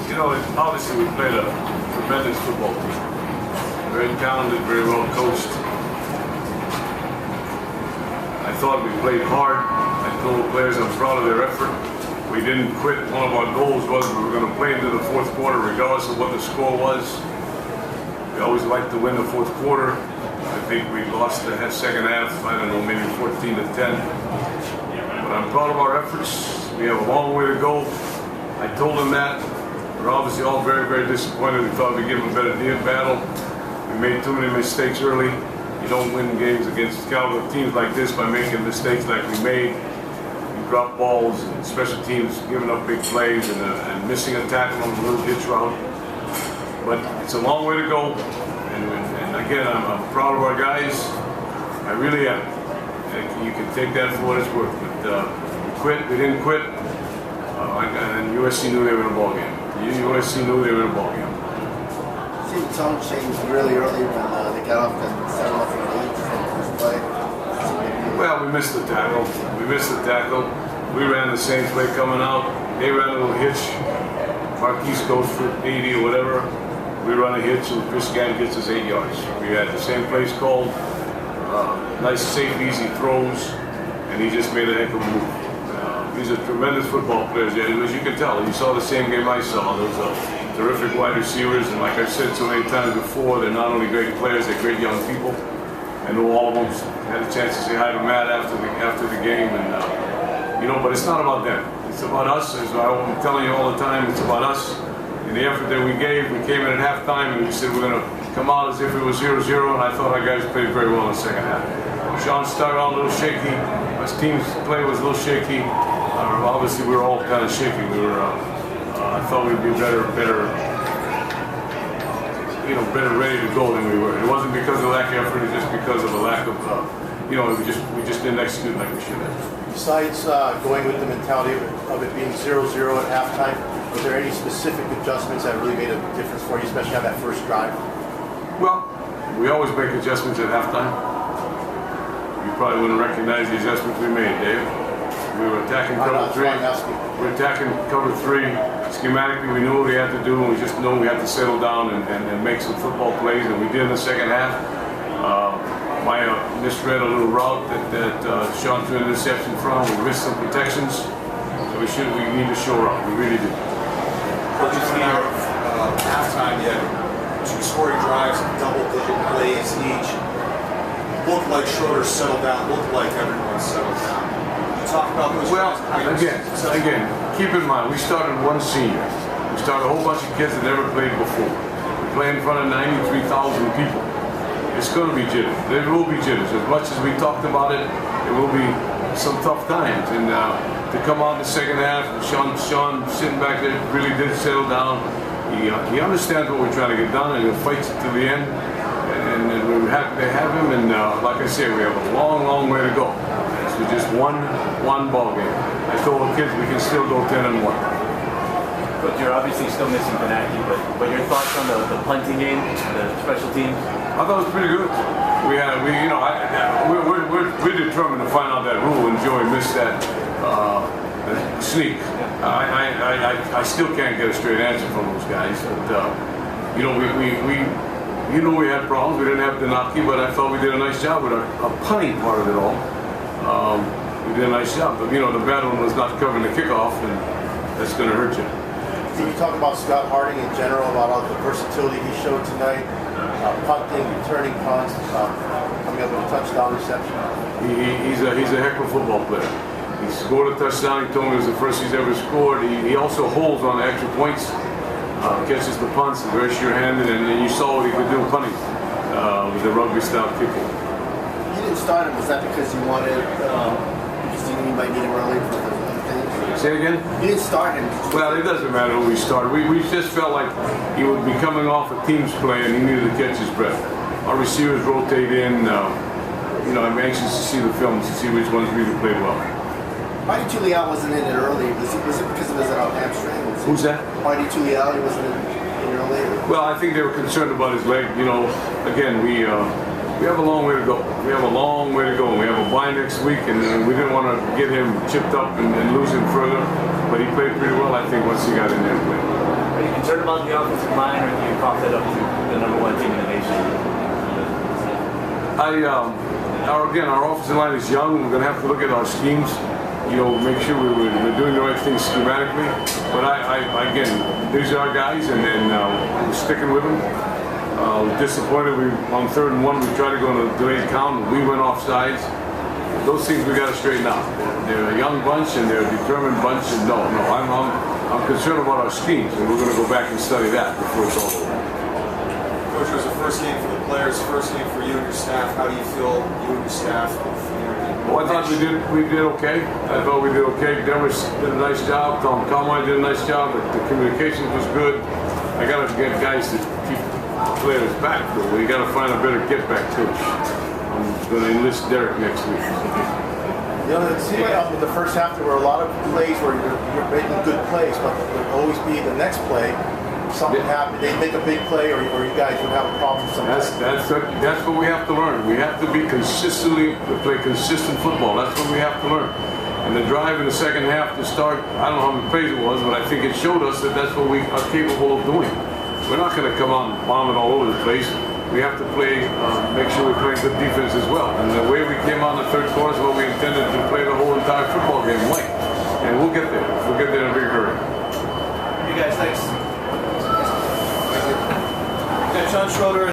You know, obviously we played a tremendous football team. Very talented, very well coached. I thought we played hard. I told the players I'm proud of their effort. We didn't quit. One of our goals was we were going to play into the fourth quarter regardless of what the score was. We always liked to win the fourth quarter. I think we lost the second half, I don't know, maybe 14-10. But I'm proud of our efforts. We have a long way to go. I told them that. We're obviously all very, very disappointed. We thought we'd give them a better battle. We made too many mistakes early. You don't win games against Calif teams like this by making mistakes like we made. You drop balls, and special teams giving up big plays and missing a tackle on a little hitch route. But it's a long way to go. And again, I'm proud of our guys. I really am. And you can take that for what it's worth. But we didn't quit. And USC knew they were in a ball game. USC knew they were in a ball game. See the tone changed really early when they got off and started off in the lead from the first play. Well, we missed the tackle. We ran the same play coming out. They ran a little hitch. Marquise goes for 80 or whatever. We run a hitch and this guy gets us 8 yards. We had the same plays called. Nice, safe, easy throws, and he just made a heck of a move. These are tremendous football players, as you can tell. You saw the same game I saw. Those terrific wide receivers, and like I've said so many times before, they're not only great players, they're great young people. I know all of them. Had a chance to say hi to Matt after the game, and you know, but it's not about them. It's about us. As I'm telling you all the time, it's about us. And the effort that we gave, we came in at halftime and we said we're going to come out as if it was 0-0, and I thought our guys played very well in the second half. Sean started out a little shaky. His team's play was a little shaky. Obviously, we were all kind of shaky. We were. I thought we'd be better ready to go than we were. It wasn't because of lack of effort. It was just because of a lack of, we just didn't execute like we should have. Besides going with the mentality of it being 0-0 at halftime, were there any specific adjustments that really made a difference for you, especially on that first drive? Well, we always make adjustments at halftime. You probably wouldn't recognize the adjustments we made, Dave. We were attacking cover three. We're attacking cover three. Schematically, we knew what we had to do, and we just knew we had to settle down and make some football plays, and we did in the second half. I misread a little route that Sean threw an interception from. We missed some protections, so we need to show up. We really do. Coaches here, halftime, you had 2 scoring drives, double-digit plays each. Looked like Schroeder settled down. Looked like everyone settled down. Talk about those. Well, again, keep in mind, we started one senior. We started a whole bunch of kids that never played before. We play in front of 93,000 people. It's going to be jitters. There will be jitters. As much as we talked about it, there will be some tough times. And to come out in the second half, Sean sitting back there really did settle down. He understands what we're trying to get done, and he fights it to the end. And we're happy to have him. And like I said, we have a long, long way to go. It's just one ball game. I told the kids we can still go 10-1. But you're obviously still missing Benaki, but your thoughts on the punting game, the special teams? I thought it was pretty good. We're determined to find out that rule, and Joey missed that sneak. I still can't get a straight answer from those guys. But we had problems. We didn't have Benaki, but I thought we did a nice job with our punting part of it all. We did a nice job, but the bad one was not covering the kickoff, and that's going to hurt you. Can you talk about Scott Harding in general, about all the versatility he showed tonight, punting, returning punts, coming up with a touchdown reception? He's a heck of a football player. He scored a touchdown. He told me it was the first he's ever scored. He also holds on the extra points, catches the punts, very sure-handed, and you saw what he could do punting with the rugby-style kicking. You didn't start him. Was that because you wanted, because you knew you might need him early for the other things? Say it again? You didn't start him. Well, it doesn't matter who we start. We just felt like he would be coming off a team's play and he needed to catch his breath. Our receivers rotate in. I'm anxious to see the films to see which ones really played well. Hawai'i Tuliali wasn't in it early. Was it because of his hamstring? Who's that? Hawai'i Tuliali wasn't in early. Well, I think they were concerned about his leg. Again, we have a long way to go. We have a long way to go. We have a bye next week, and we didn't want to get him chipped up and lose him further. But he played pretty well, I think, once he got in there and played. Are you concerned about the offensive line, or do you prop that up to the #1 team in the nation? Our offensive line is young. We're going to have to look at our schemes. Make sure we're doing the right things schematically. But again, these are our guys, and we're sticking with them. Disappointed on 3rd and 1 we tried to go on a delayed count and we went off sides. Those things we got to straighten out. They're a young bunch and they're a determined bunch, and no, I'm concerned about our schemes, and we're going to go back and study that before it's all over. Coach, it was the first game for the players, first game for you and your staff. How do you feel, you and your staff? Well, I thought we did okay. I thought we did okay. Dennis did a nice job. Tom Conway did a nice job. The communication was good. I got to get guys to keep players back, though. We got to find a better get-back coach. I'm going to enlist Derek next week. It seemed like in the first half there were a lot of plays where you're making good plays, but there would always be the next play. Something happened, they'd make a big play, or you guys would have a problem sometimes. That's what we have to learn. We have to be play consistent football. That's what we have to learn. And the drive in the second half to start, I don't know how many plays it was, but I think it showed us that that's what we are capable of doing. We're not going to come out and bomb it all over the place. We have to play, make sure we play good defense as well. And the way we came out in the 3rd quarter is what we intended to play the whole entire football game like. And we'll get there. We'll get there in a big hurry. You guys, thanks. Sean Schroeder.